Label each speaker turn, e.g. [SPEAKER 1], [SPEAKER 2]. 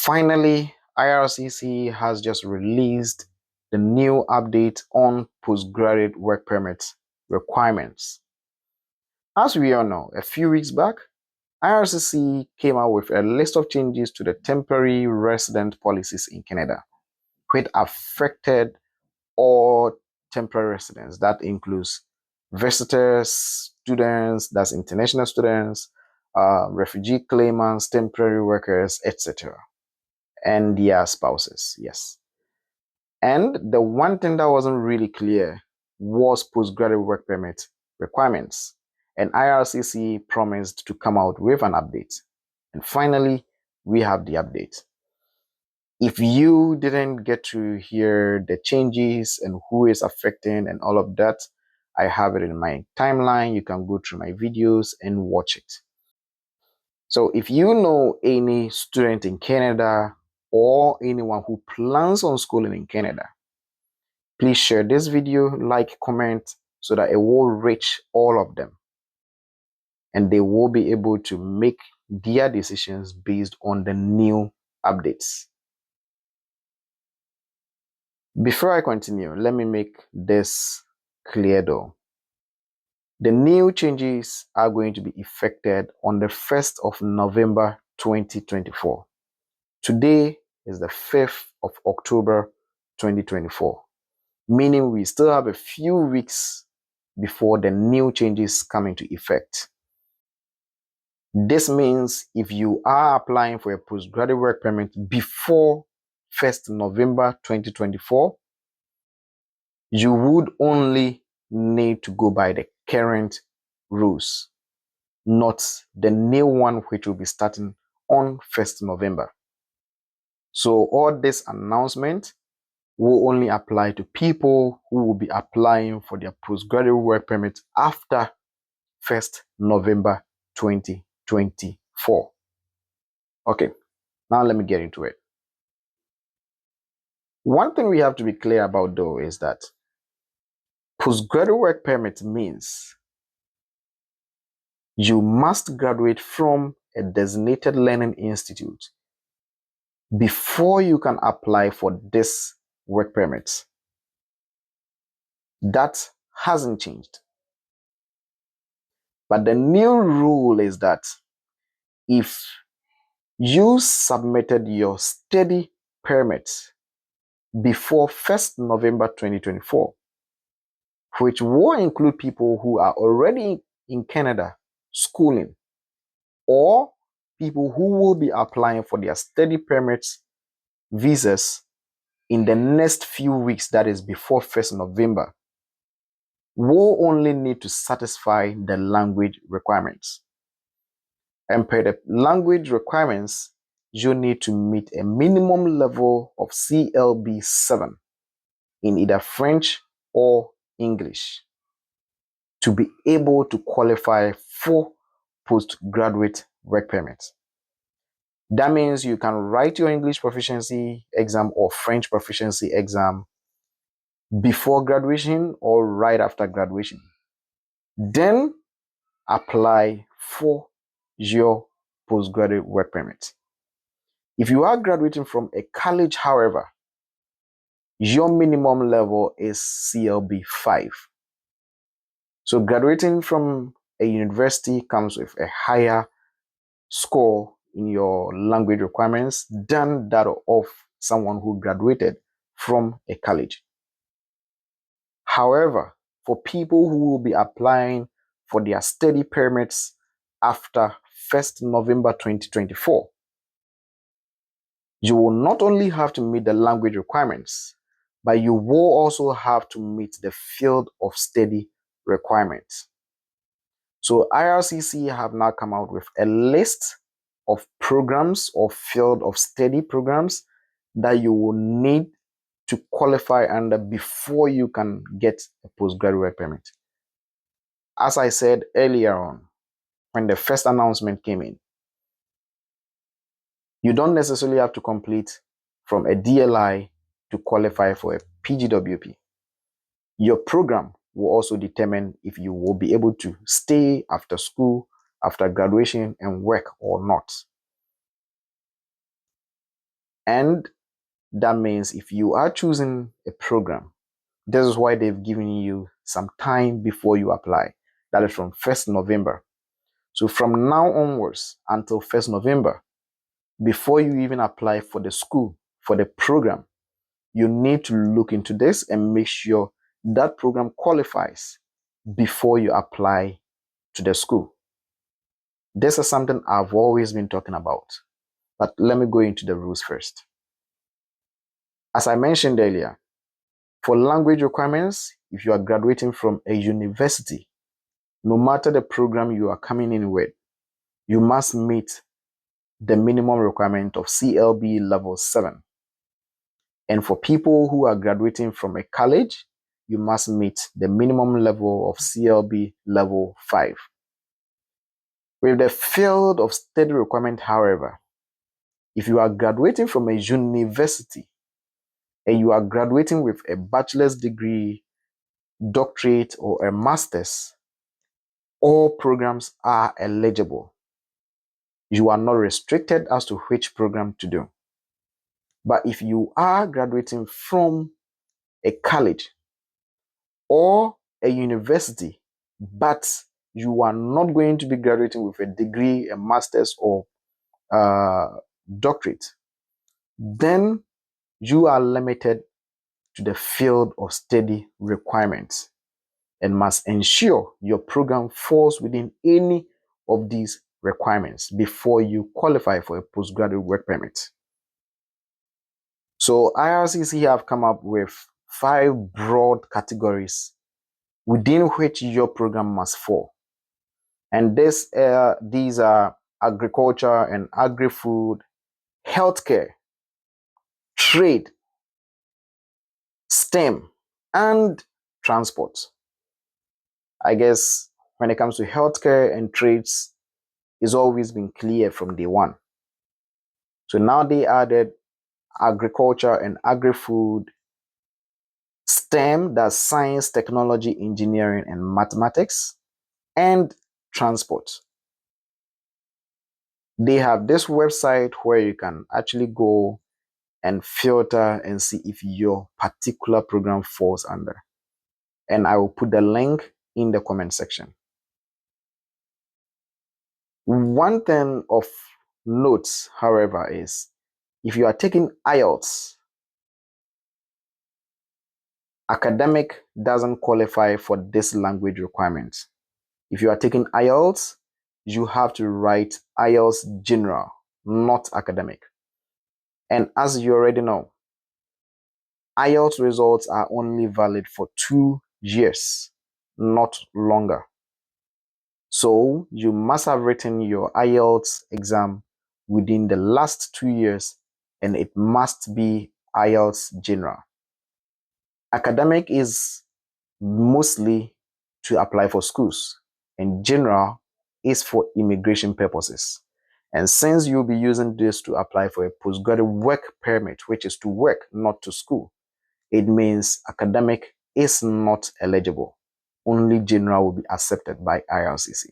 [SPEAKER 1] Finally, IRCC has just released the new update on postgraduate work permit requirements. As we all know, a few weeks back, IRCC came out with a list of changes to the temporary resident policies in Canada, which affected all temporary residents. That includes visitors, students, that's international students, refugee claimants, temporary workers, etc., and their spouses. Yes. And the one thing that wasn't really clear was postgraduate work permit requirements. And IRCC promised to come out with an update. And finally, we have the update. If you didn't get to hear the changes and who is affecting and all of that, I have it in my timeline. You can go through my videos and watch it. So if you know any student in Canada or anyone who plans on schooling in Canada, please share this video, like, comment, so that it will reach all of them. And they will be able to make their decisions based on the new updates. Before I continue, let me make this clear though. The new changes are going to be effected on the 1st of November 2024. Today is the 5th of October 2024, meaning we still have a few weeks before the new changes come into effect. This means if you are applying for a postgraduate work permit before 1st November 2024, you would only need to go by the current rules, not the new one which will be starting on 1st November. So all this announcement will only apply to people who will be applying for their postgraduate work permit after 1st November 2024. Okay, now let me get into it. One thing we have to be clear about though is that postgraduate work permit means you must graduate from a designated learning institute before you can apply for this work permit. That hasn't changed. But the new rule is that if you submitted your study permit before 1st November 2024, which will include people who are already in Canada schooling, or people who will be applying for their study permits, visas in the next few weeks, that is before 1st November, will only need to satisfy the language requirements. And per the language requirements, you need to meet a minimum level of CLB 7 in either French or English to be able to qualify for postgraduate work permit. That means you can write your English proficiency exam or French proficiency exam before graduation or right after graduation. Then apply for your postgraduate work permit. If you are graduating from a college, however, your minimum level is CLB 5. So graduating from a university comes with a higher score in your language requirements than that of someone who graduated from a college. However, for people who will be applying for their study permits after 1st November 2024, you will not only have to meet the language requirements, but you will also have to meet the field of study requirements. So IRCC have now come out with a list of programs or field of study programs that you will need to qualify under before you can get a postgraduate permit. As I said earlier on, when the first announcement came in, you don't necessarily have to complete from a DLI to qualify for a PGWP. Your program will also determine if you will be able to stay after school, after graduation, and work or not. And that means if you are choosing a program, this is why they've given you some time before you apply. That is from 1st November. So from now onwards until 1st November, before you even apply for the school, for the program, you need to look into this and make sure that program qualifies before you apply to the school. This is something I've always been talking about, but let me go into the rules first. As I mentioned earlier, for language requirements, if you are graduating from a university, no matter the program you are coming in with, you must meet the minimum requirement of CLB level 7. And for people who are graduating from a college, you must meet the minimum level of CLB level 5. With the field of study requirement, however, if you are graduating from a university and you are graduating with a bachelor's degree, doctorate, or a master's, all programs are eligible. You are not restricted as to which program to do. But if you are graduating from a college or a university, but you are not going to be graduating with a degree, a master's, or doctorate, then you are limited to the field of study requirements and must ensure your program falls within any of these requirements before you qualify for a postgraduate work permit. So IRCC have come up with 5 broad categories within which your program must fall. And these are agriculture and agri-food, healthcare, trade, STEM, and transport. I guess when it comes to healthcare and trades, it's always been clear from day one. So now they added agriculture and agri-food, STEM, that's science, technology, engineering, and mathematics, and transport. They have this website where you can actually go and filter and see if your particular program falls under. And I will put the link in the comment section. One thing of note, however, is if you are taking IELTS, academic doesn't qualify for this language requirement. If you are taking IELTS, you have to write IELTS general, not academic. And as you already know, IELTS results are only valid for 2 years, not longer. So you must have written your IELTS exam within the last 2 years, and it must be IELTS general. Academic is mostly to apply for schools, and general is for immigration purposes. And since you'll be using this to apply for a postgraduate work permit, which is to work, not to school, it means academic is not eligible. Only general will be accepted by IRCC.